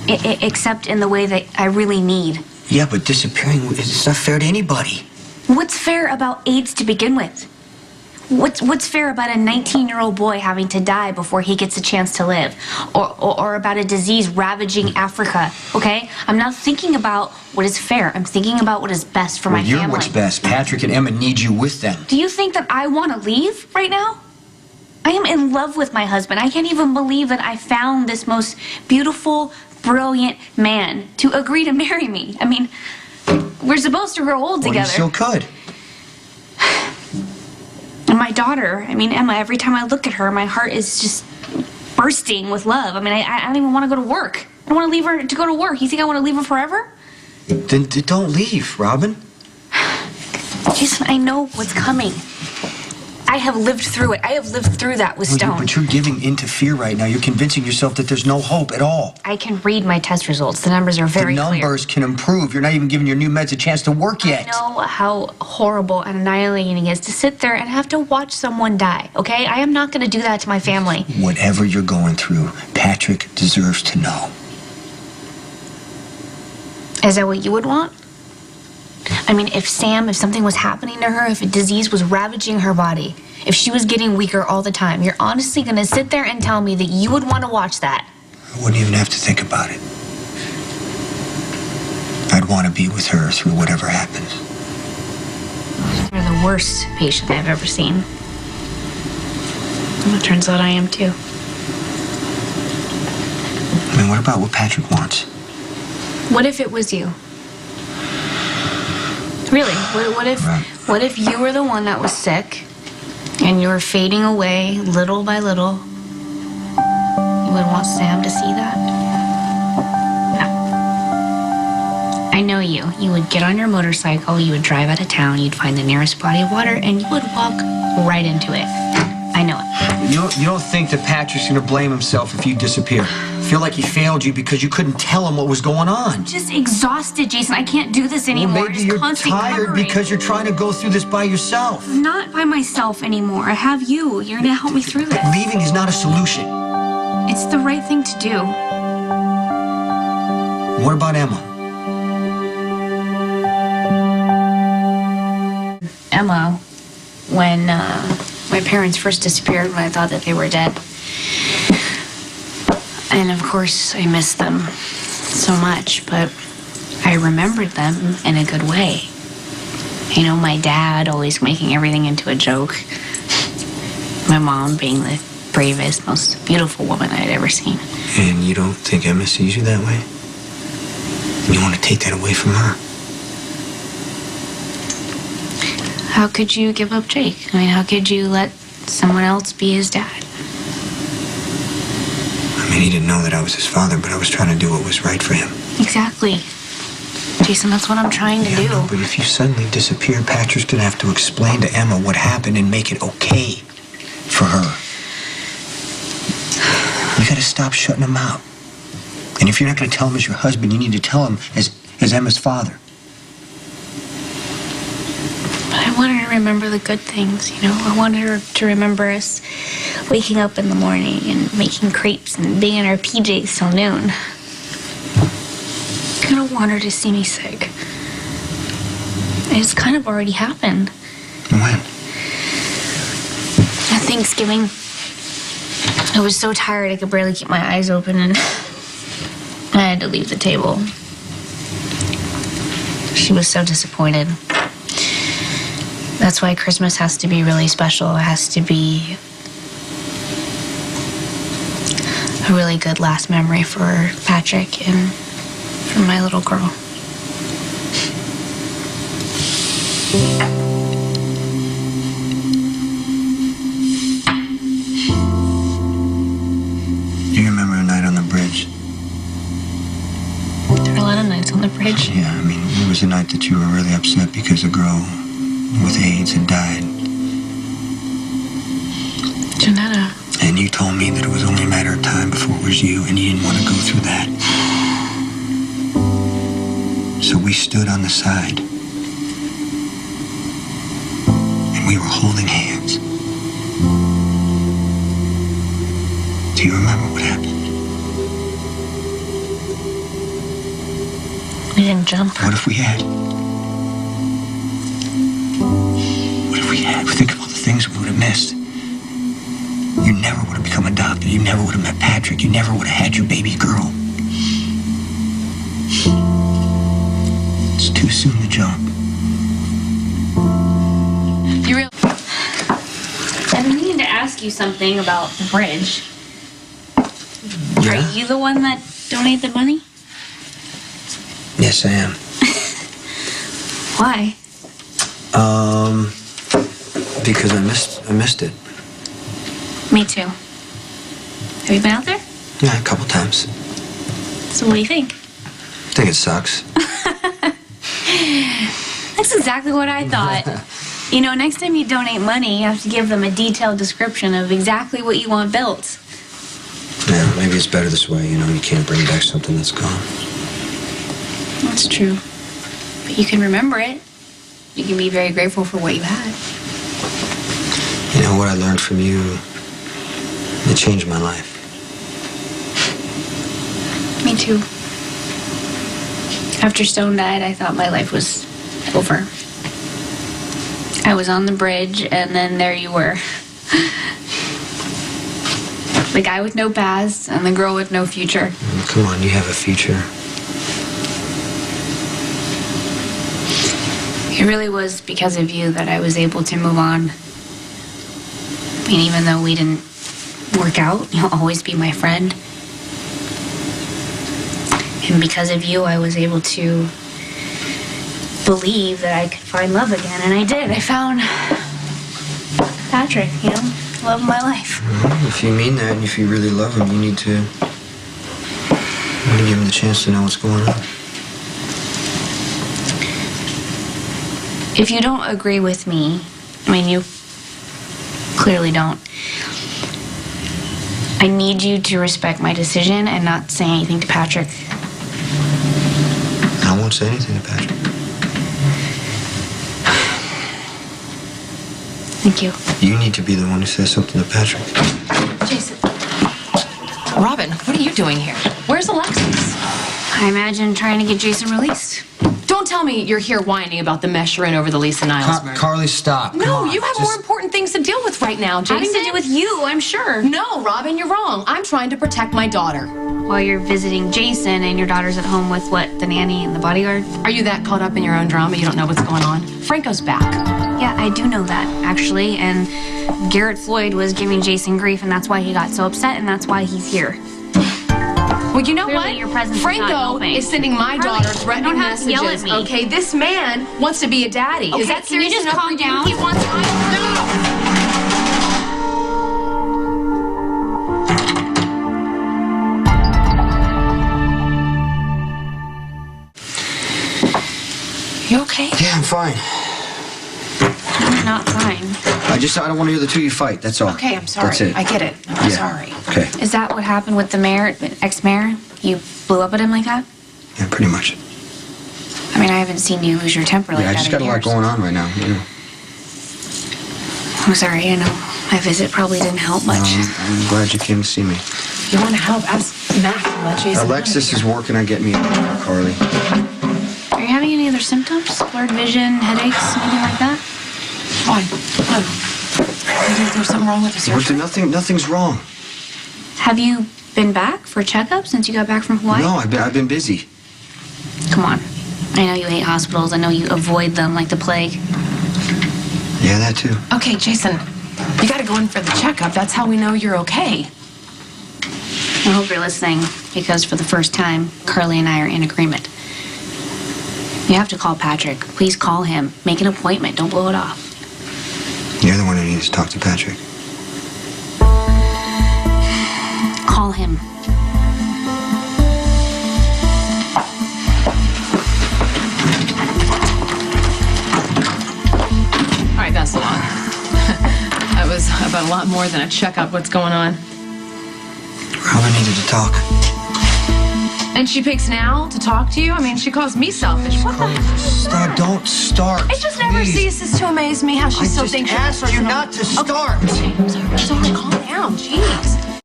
except in the way that I really need. Yeah, but disappearing, it's not fair to anybody. What's fair about AIDS to begin with? What's fair about a 19-year-old boy having to die before he gets a chance to live? Or about a disease ravaging Africa, okay? I'm not thinking about what is fair. I'm thinking about what is best for my family. You're what's best. Patrick and Emma need you with them. Do you think that I want to leave right now? I am in love with my husband. I can't even believe that I found this most beautiful, brilliant man to agree to marry me. I mean, we're supposed to grow old together. Well, you still could. And my daughter, I mean, Emma, every time I look at her, my heart is just bursting with love. I mean, I don't even want to go to work. I don't want to leave her to go to work. You think I want to leave her forever? Then don't leave, Robin. Jason, I know what's coming. I have lived through it. I have lived through that with Stone. But you're giving in to fear right now. You're convincing yourself that there's no hope at all. I can read my test results. The numbers are very clear. The numbers can improve. You're not even giving your new meds a chance to work yet. I know how horrible and annihilating it is to sit there and have to watch someone die, okay? I am not going to do that to my family. Whatever you're going through, Patrick deserves to know. Is that what you would want? I mean, if something was happening to her, if a disease was ravaging her body, if she was getting weaker all the time, you're honestly going to sit there and tell me that you would want to watch that? I wouldn't even have to think about it. I'd want to be with her through whatever happens. You're the worst patient I've ever seen. Well, it turns out I am too. I mean, what about what Patrick wants? What if it was you? Really, what if you were the one that was sick and you were fading away little by little? You would want Sam to see that? No. I know you. You would get on your motorcycle, you would drive out of town, you'd find the nearest body of water, and you would walk right into it. I know it. You don't think that Patrick's gonna blame himself if you disappear? Feel like he failed you because you couldn't tell him what was going on. I'm just exhausted, Jason. I can't do this anymore. Well, maybe you're tired covering. Because you're trying to go through this by yourself. I'm not by myself anymore. I have you. You're gonna help me through this. Leaving is not a solution. It's the right thing to do. What about Emma? Emma, when my parents first disappeared, when I thought that they were dead. And of course, I missed them so much, but I remembered them in a good way. You know, my dad always making everything into a joke. My mom being the bravest, most beautiful woman I'd ever seen. And you don't think Emma sees you that way? You want to take that away from her? How could you give up Jake? I mean, how could you let someone else be his dad? I mean, he didn't know that I was his father, but I was trying to do what was right for him. Exactly. Jason, that's what I'm trying to do. No, but if you suddenly disappear, Patrick's gonna have to explain to Emma what happened and make it okay for her. You gotta stop shutting him out. And if you're not gonna tell him as your husband, you need to tell him as Emma's father. But I want her to remember the good things, you know? I want her to remember us waking up in the morning and making crepes and being in our PJs till noon. I don't want her to see me sick. It's kind of already happened. When? At Thanksgiving, I was so tired I could barely keep my eyes open and I had to leave the table. She was so disappointed. That's why Christmas has to be really special. It has to be a really good last memory for Patrick and for my little girl. You remember a night on the bridge? There are a lot of nights on the bridge. Yeah, I mean, it was a night that you were really upset because a girl with AIDS had died. Janetta. And you told me that it was only a matter of time before it was you, and you didn't want to go through that. So we stood on the side. And we were holding hands. Do you remember what happened? We didn't jump. What if we had? What if we had? Think of all the things we would have missed. You never would have become a doctor. You never would have met Patrick. You never would have had your baby girl. It's too soon to jump. You really... I've been meaning to ask you something about the bridge. Yeah? Are you the one that donated the money? Yes, I am. Why? Because I missed it. Me too. Have you been out there? Yeah, a couple times. So what do you think? I think it sucks. That's exactly what I thought. You know, next time you donate money, you have to give them a detailed description of exactly what you want built. Yeah, maybe it's better this way. You know, you can't bring back something that's gone. That's true. But you can remember it. You can be very grateful for what you had. You know, what I learned from you, it changed my life. Me too. After Stone died, I thought my life was over. I was on the bridge, and then there you were. The guy with no past, and the girl with no future. Come on, you have a future. It really was because of you that I was able to move on. I mean, even though we didn't work out, you'll always be my friend. And because of you, I was able to believe that I could find love again. And I did. I found Patrick, you know, love of my life. Well, if you mean that and if you really love him, you need to give him the chance to know what's going on. If you don't agree with me, I mean, you clearly don't, I need you to respect my decision and not say anything to Patrick. I won't say anything to Patrick. Thank you. You need to be the one who says something to Patrick. Jason. Robin, what are you doing here? Where's Alexis? I imagine trying to get Jason released. Don't tell me you're here whining about the mess you're in over the Lisa Niles murder. Carly, stop. No, Come on, you have more important things to deal with right now, Jason. Having to do with you, I'm sure. No, Robin, you're wrong. I'm trying to protect my daughter. While you're visiting Jason and your daughter's at home with, what, the nanny and the bodyguard? Are you that caught up in your own drama you don't know what's going on? Franco's back. Yeah, I do know that, actually. And Garrett Floyd was giving Jason grief, and that's why he got so upset, and that's why he's here. Well, you know Clearly what? your presence is not Franco helping. is sending my Carly, daughter threatening you don't have to yell messages. at me. Okay, this man wants to be a daddy. Okay, Is that can you serious just enough calm for you? down? He wants You okay? Yeah, I'm fine. I'm not fine. I don't want to hear the two of you fight. That's all. Okay, I'm sorry. That's it. I get it. I'm Yeah. sorry. Okay. Is that what happened with the mayor, ex-mayor? You blew up at him like that? Yeah, pretty much. I mean, I haven't seen you lose your temper like Yeah, I that just in got a lot years. going on right now. You know. I'm sorry, I know. My visit probably didn't help much. I'm glad you came to see me. You want to help? Ask Matt to let Jason. Alexis is working on getting me out of here, Carly. Are you having any other symptoms? Blurred vision, headaches, anything like that? Why? There's something wrong with the surgery? Nothing's wrong. Have you been back for checkup since you got back from Hawaii? No, I've been busy. Come on. I know you hate hospitals. I know you avoid them like the plague. Yeah, that too. Okay, Jason, you got to go in for the checkup. That's how we know you're okay. I hope you're listening, because for the first time, Carly and I are in agreement. You have to call Patrick. Please call him. Make an appointment. Don't blow it off. You're the one who needs to talk to Patrick. Call him. All right, that's a lot. That was about a lot more than a checkup. What's going on? Robin needed to talk. And she picks now to talk to you? I mean, she calls me selfish. What the heck? Stop! Don't start. It just never please. ceases to amaze me how she still thinks I just asked you not to start. Okay, I'm sorry. Calm down. Jeez.